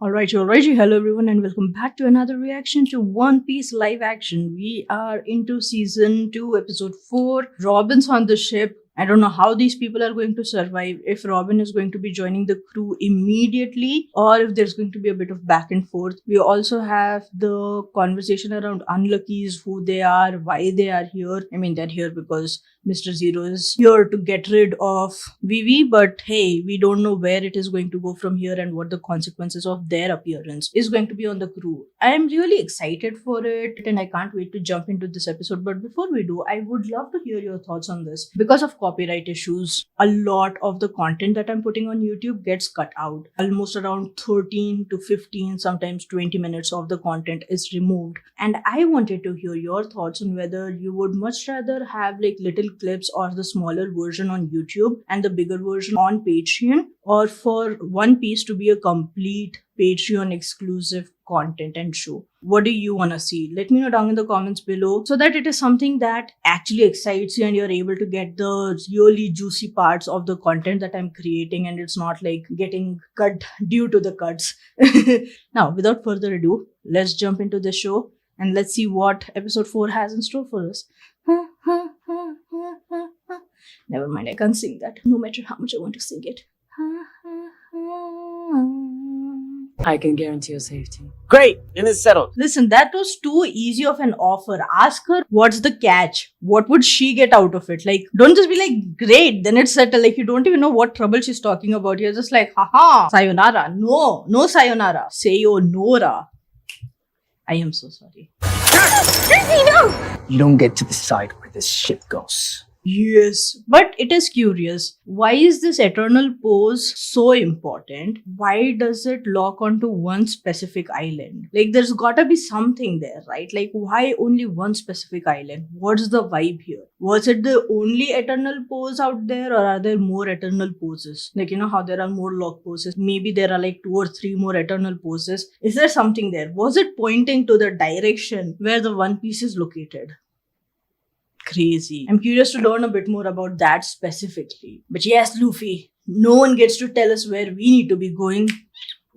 Alright. Hello everyone and welcome back to another reaction to One Piece live action. We are into season 2, episode 4. Robin's on the ship. I don't know how these people are going to survive, if Robin is going to be joining the crew immediately or if there's going to be a bit of back and forth. We also have the conversation around Unluckies, who they are, why they are here. I mean, they're here because Mr. Zero is here to get rid of Vivi, but hey, we don't know where it is going to go from here and what the consequences of their appearance is going to be on the crew. I am really excited for it and I can't wait to jump into this episode. But before we do, I would love to hear your thoughts on this. Because of copyright issues, a lot of the content that I'm putting on YouTube gets cut out. Almost around 13 to 15, sometimes 20 minutes of the content is removed. And I wanted to hear your thoughts on whether you would much rather have like little clips or the smaller version on YouTube and the bigger version on Patreon, or for One Piece to be a complete Patreon exclusive content and show. What do you want to see? Let me know down in the comments below so that it is something that actually excites you and you're able to get the really juicy parts of the content that I'm creating and it's not like getting cut due to the cuts. Now, without further ado, let's jump into the show and let's see what episode 4 has in store for us. Never mind, I can't sing that, no matter how much I want to sing it. I can guarantee your safety. Great, then it's settled. Listen, that was too easy of an offer. Ask her what's the catch. What would she get out of it? Like, don't just be like, great, then it's settled. Like, you don't even know what trouble she's talking about. You're just like, haha, sayonara. No sayonara. Sayonara. I am so sorry. You don't get to decide where this ship goes. Yes, but it is curious. Why is this eternal pose so important? Why does it lock onto one specific island? Like, there's gotta be something there, right? Like, why only one specific island? What's the vibe here? Was it the only eternal pose out there, or are there more eternal poses? Like, you know how there are more lock poses? Maybe there are like 2 or 3 more eternal poses. Is there something there? Was it pointing to the direction where the One Piece is located? Crazy. I'm curious to learn a bit more about that specifically. But yes, Luffy, no one gets to tell us where we need to be going.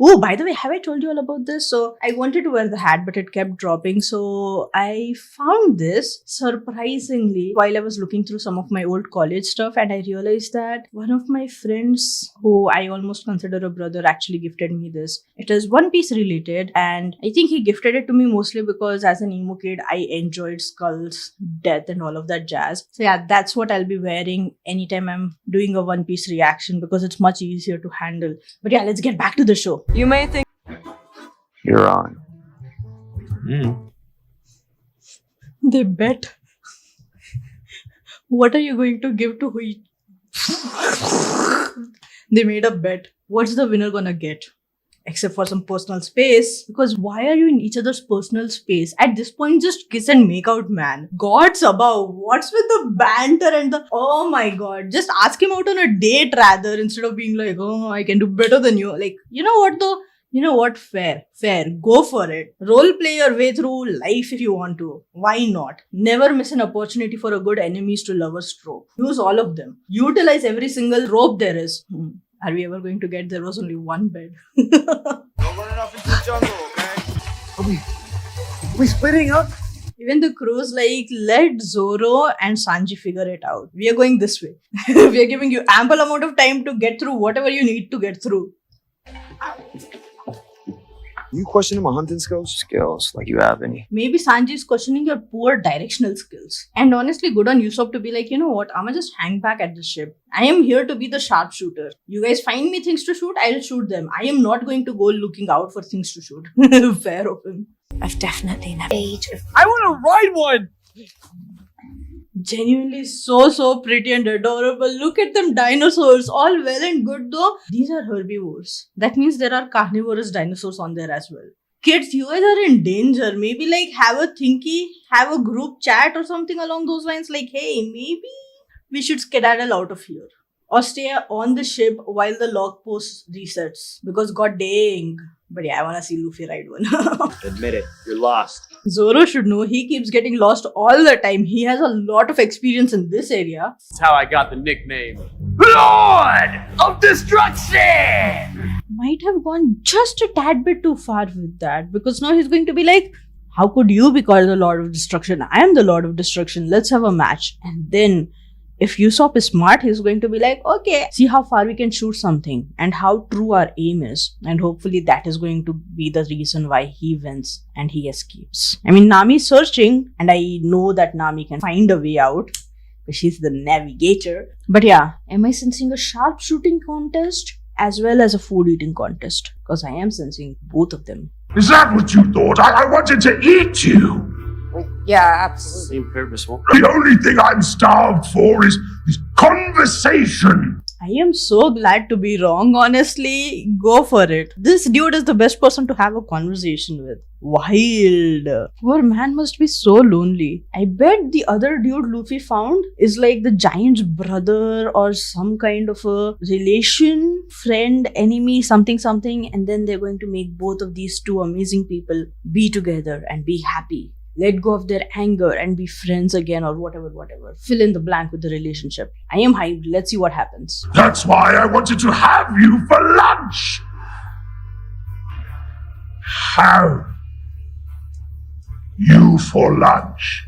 Oh, by the way, have I told you all about this? So I wanted to wear the hat, but it kept dropping. So I found this surprisingly while I was looking through some of my old college stuff, and I realized that one of my friends, who I almost consider a brother, actually gifted me this. It is One Piece related, and I think he gifted it to me mostly because as an emo kid, I enjoyed Skull's death and all of that jazz. So yeah, that's what I'll be wearing anytime I'm doing a One Piece reaction because it's much easier to handle. But yeah, let's get back to the show. You may think You're on. They bet. What are you going to give to who? They made a bet. What's the winner gonna get? Except for some personal space. Because why are you in each other's personal space? At this point, just kiss and make out, man. Gods above. What's with the banter and the... Oh my god. Just ask him out on a date rather, instead of being like, oh, I can do better than you. Like, you know what though? You know what? Fair. Go for it. Role play your way through life if you want to. Why not? Never miss an opportunity for a good enemies to lovers trope. Use all of them. Utilize every single rope there is. Are we ever going to get there was only one bed? Don't run it off into the jungle, okay? Are we splitting up? Even the crew's like, let Zoro and Sanji figure it out. We are going this way. We are giving you ample amount of time to get through whatever you need to get through. You questioning my hunting skills? Skills, like you have any. Maybe Sanji is questioning your poor directional skills. And honestly, good on Usopp to be like, you know what, I'ma just hang back at the ship. I am here to be the sharpshooter. You guys find me things to shoot, I'll shoot them. I am not going to go looking out for things to shoot. Fair of him. I've definitely never age of I want to ride one! Genuinely so pretty and adorable. Look at them dinosaurs. All well and good though. These are herbivores. That means there are carnivorous dinosaurs on there as well. Kids, you guys are in danger. Maybe like have a thinky, have a group chat or something along those lines. Like, hey, maybe we should skedaddle out of here. Or stay on the ship while the log post resets. Because god dang. But yeah, I wanna see Luffy ride one. Admit it, you're lost. Zoro should know he keeps getting lost all the time. He has a lot of experience in this area. That's how I got the nickname Lord of Destruction! might have gone just a tad bit too far with that, because now he's going to be like, how could you be called the Lord of Destruction? I am the Lord of Destruction. Let's have a match. And then if Usopp is smart, he's going to be like, okay, see how far we can shoot something and how true our aim is. And hopefully that is going to be the reason why he wins and he escapes. I mean, Nami's searching, and I know that Nami can find a way out because she's the navigator. But yeah, am I sensing a sharp shooting contest as well as a food eating contest? Because I am sensing both of them. Is that what you thought? I wanted to eat you. Yeah, absolutely. Seem purposeful. The only thing I'm starved for is conversation. I am so glad to be wrong, honestly. Go for it. This dude is the best person to have a conversation with. Wild. Poor man must be so lonely. I bet the other dude Luffy found is like the giant's brother or some kind of a relation, friend, enemy, something, and then they're going to make both of these two amazing people be together and be happy. Let go of their anger and be friends again, or whatever. Fill in the blank with the relationship. I am hyped. Let's see what happens. That's why I wanted to have you for lunch. Have you for lunch.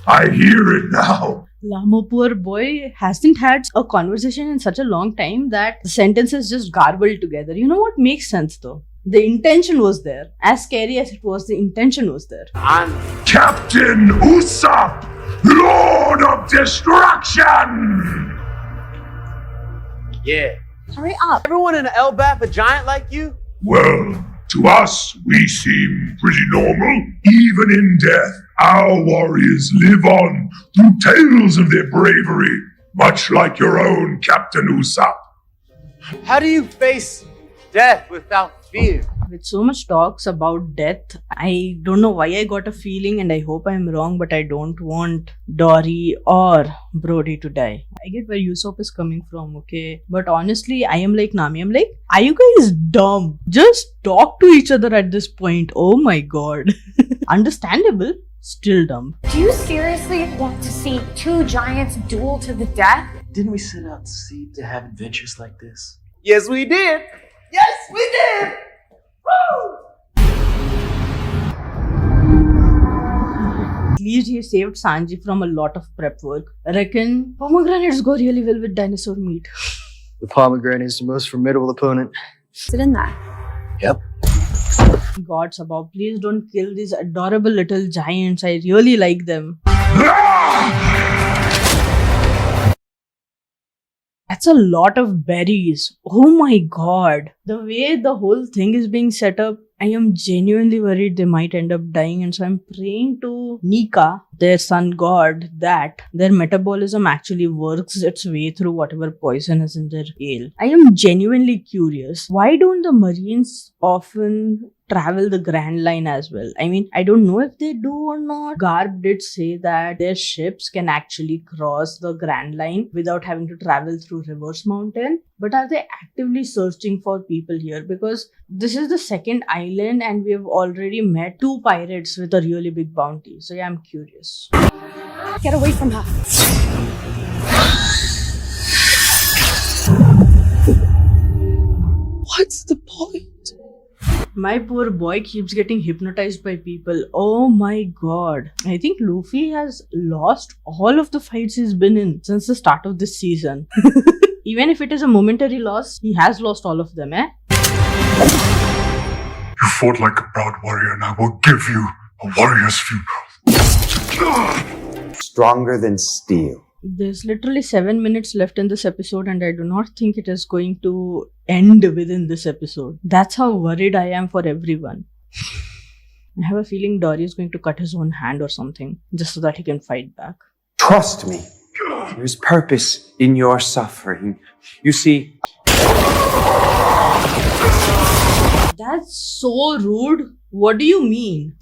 I hear it now. Lamo, poor boy, hasn't had a conversation in such a long time that the sentences just garbled together. You know what makes sense though? The intention was there. As scary as it was, the intention was there. I'm Captain Usopp, Lord of Destruction! yeah. Hurry up. Everyone in Elbaf a giant like you? Well, to us, we seem pretty normal. Even in death, our warriors live on through tales of their bravery, much like your own Captain Usopp. How do you face death without fear? With so much talks about death, I don't know why I got a feeling, and I hope I'm wrong, but I don't want Dory or Brody to die. I get where Usopp is coming from, okay? But honestly, I am like Nami. I'm like, are you guys dumb? Just talk to each other at this point. Oh my god. Understandable, still dumb. Do you seriously want to see two giants duel to the death? Didn't we set out to sea to have adventures like this? Yes, we did. Yes, we did. Woo! At least he saved Sanji from a lot of prep work. I reckon pomegranates go really well with dinosaur meat. The pomegranate is the most formidable opponent. Sit in that. Yep. Gods above, please don't kill these adorable little giants. I really like them. That's a lot of berries. Oh my god. The way the whole thing is being set up, I am genuinely worried they might end up dying, and so I'm praying to Nika, their sun god, that their metabolism actually works its way through whatever poison is in their ale. I am genuinely curious. Why don't the Marines often travel the Grand Line as well? I mean, I don't know if they do or not. Garb did say that their ships can actually cross the Grand Line without having to travel through Reverse Mountain. But are they actively searching for people here? Because this is the second island and we have already met two pirates with a really big bounty. So yeah, I'm curious. Get away from her. What's the point? My poor boy keeps getting hypnotized by people. Oh my god. I think Luffy has lost all of the fights he's been in since the start of this season. Even if it is a momentary loss, he has lost all of them, eh? You fought like a proud warrior, and I will give you a warrior's funeral. Stronger than steel. There's literally 7 minutes left in this episode, and I do not think it is going to end within this episode. That's how worried I am for everyone. I have a feeling Dory is going to cut his own hand or something, just so that he can fight back. Trust me. There's purpose in your suffering. You see, That's so rude. What do you mean?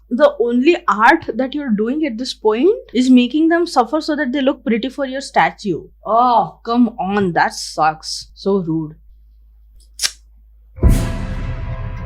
The only art that you're doing at this point is making them suffer so that they look pretty for your statue. Oh, come on. That sucks. So rude.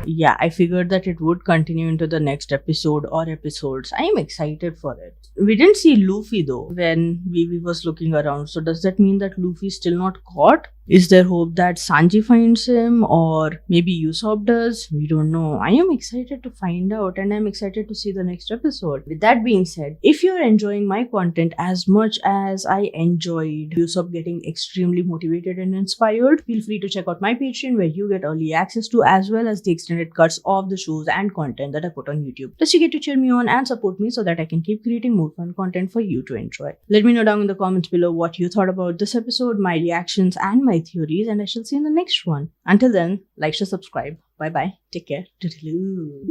Yeah, I figured that it would continue into the next episode or episodes. I am excited for it. We didn't see Luffy though when Vivi was looking around. So does that mean that Luffy is still not caught? Is there hope that Sanji finds him, or maybe Usopp does? We don't know. I am excited to find out, and I'm excited to see the next episode. With that being said, if you're enjoying my content as much as I enjoyed Usopp getting extremely motivated and inspired, feel free to check out my Patreon where you get early access to as well as the extended cuts of the shows and content that I put on YouTube. Plus you get to cheer me on and support me so that I can keep creating more fun content for you to enjoy. Let me know down in the comments below what you thought about this episode, my reactions and my theories, and I shall see you in the next one. Until then, like, share, subscribe. Bye bye. Take care. Toodaloo.